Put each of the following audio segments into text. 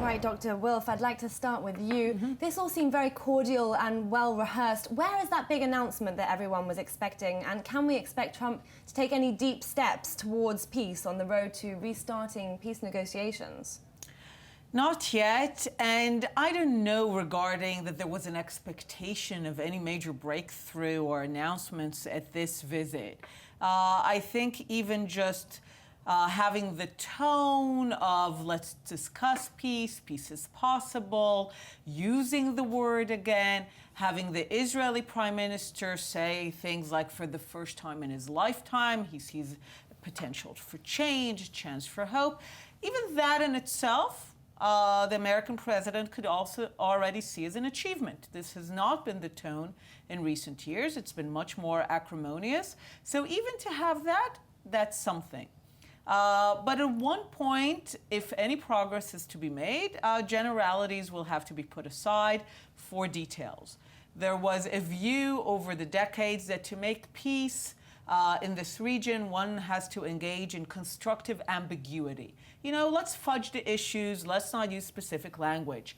Right, Dr. Wilf, I'd like to start with you. This all seemed very cordial and well rehearsed. Where is that big announcement that everyone was expecting? And can we expect Trump to take any deep steps towards peace on the road to restarting peace negotiations? Not yet, and I don't know regarding that there was an expectation of any major breakthrough or announcements at this visit. I think even just having the tone of let's discuss peace, peace is possible, using the word again, having the Israeli Prime Minister say things like for the first time in his lifetime, he sees potential for change, chance for hope. Even that in itself, the American president could also already see as an achievement. This has not been the tone in recent years. It's been much more acrimonious. So even to have that, that's something. But at one point, if any progress is to be made, generalities will have to be put aside for details. There was a view over the decades that to make peace in this region, one has to engage in constructive ambiguity. You know, let's fudge the issues, let's not use specific language.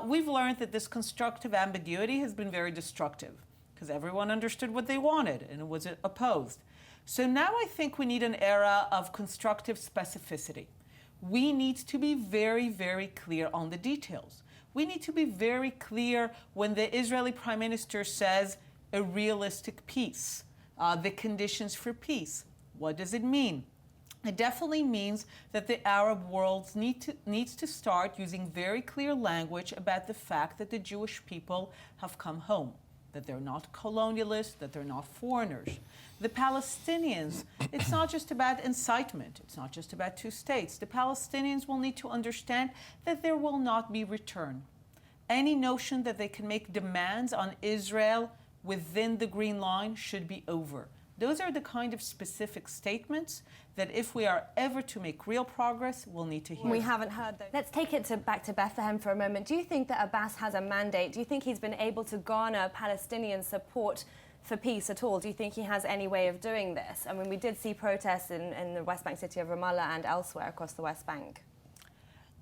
We've learned that this constructive ambiguity has been very destructive because everyone understood what they wanted and it was opposed. So now I think we need an era of constructive specificity. We need to be very, very clear on the details. We need to be very clear when the Israeli Prime Minister says a realistic peace, the conditions for peace. What does it mean? It definitely means that the Arab world needs to start using very clear language about the fact that the Jewish people have come home, that they're not colonialists, that they're not foreigners. The Palestinians, it's not just about incitement, it's not just about two states. The Palestinians will need to understand that there will not be return. Any notion that they can make demands on Israel within the Green Line should be over. Those are the kind of specific statements that if we are ever to make real progress, we'll need to hear. We haven't heard those. Let's take it back to Bethlehem for a moment. Do you think that Abbas has a mandate? Do you think he's been able to garner Palestinian support for peace at all? Do you think he has any way of doing this? I mean, we did see protests in the West Bank city of Ramallah and elsewhere across the West Bank.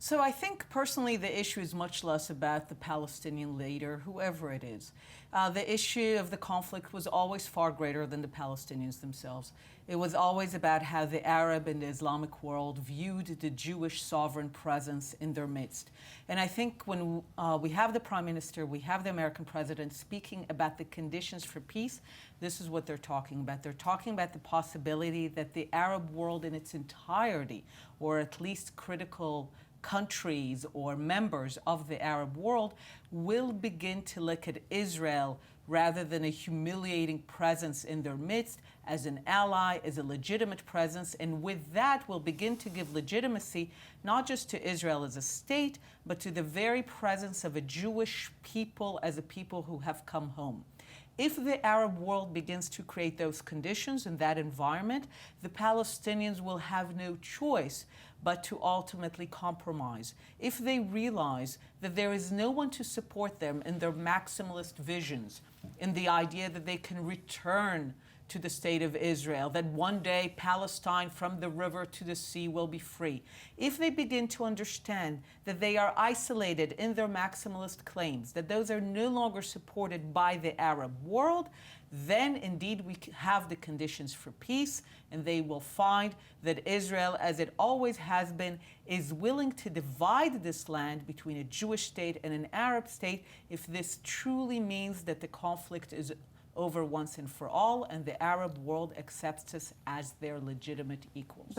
So I think personally the issue is much less about the Palestinian leader, whoever it is. The issue of the conflict was always far greater than the Palestinians themselves. It was always about how the Arab and the Islamic world viewed the Jewish sovereign presence in their midst. And I think when we have the Prime Minister, we have the American president speaking about the conditions for peace, this is what they're talking about. They're talking about the possibility that the Arab world in its entirety, or at least critical countries or members of the Arab world, will begin to look at Israel rather than a humiliating presence in their midst as an ally, as a legitimate presence, and with that will begin to give legitimacy not just to Israel as a state, but to the very presence of a Jewish people as a people who have come home. If the Arab world begins to create those conditions in that environment, the Palestinians will have no choice but to ultimately compromise. If they realize that there is no one to support them in their maximalist visions, in the idea that they can return to the state of Israel, that one day Palestine from the river to the sea will be free. If they begin to understand that they are isolated in their maximalist claims, that those are no longer supported by the Arab world, then indeed we have the conditions for peace, and they will find that Israel, as it always has been, is willing to divide this land between a Jewish state and an Arab state if this truly means that the conflict is over once and for all, and the Arab world accepts us as their legitimate equals.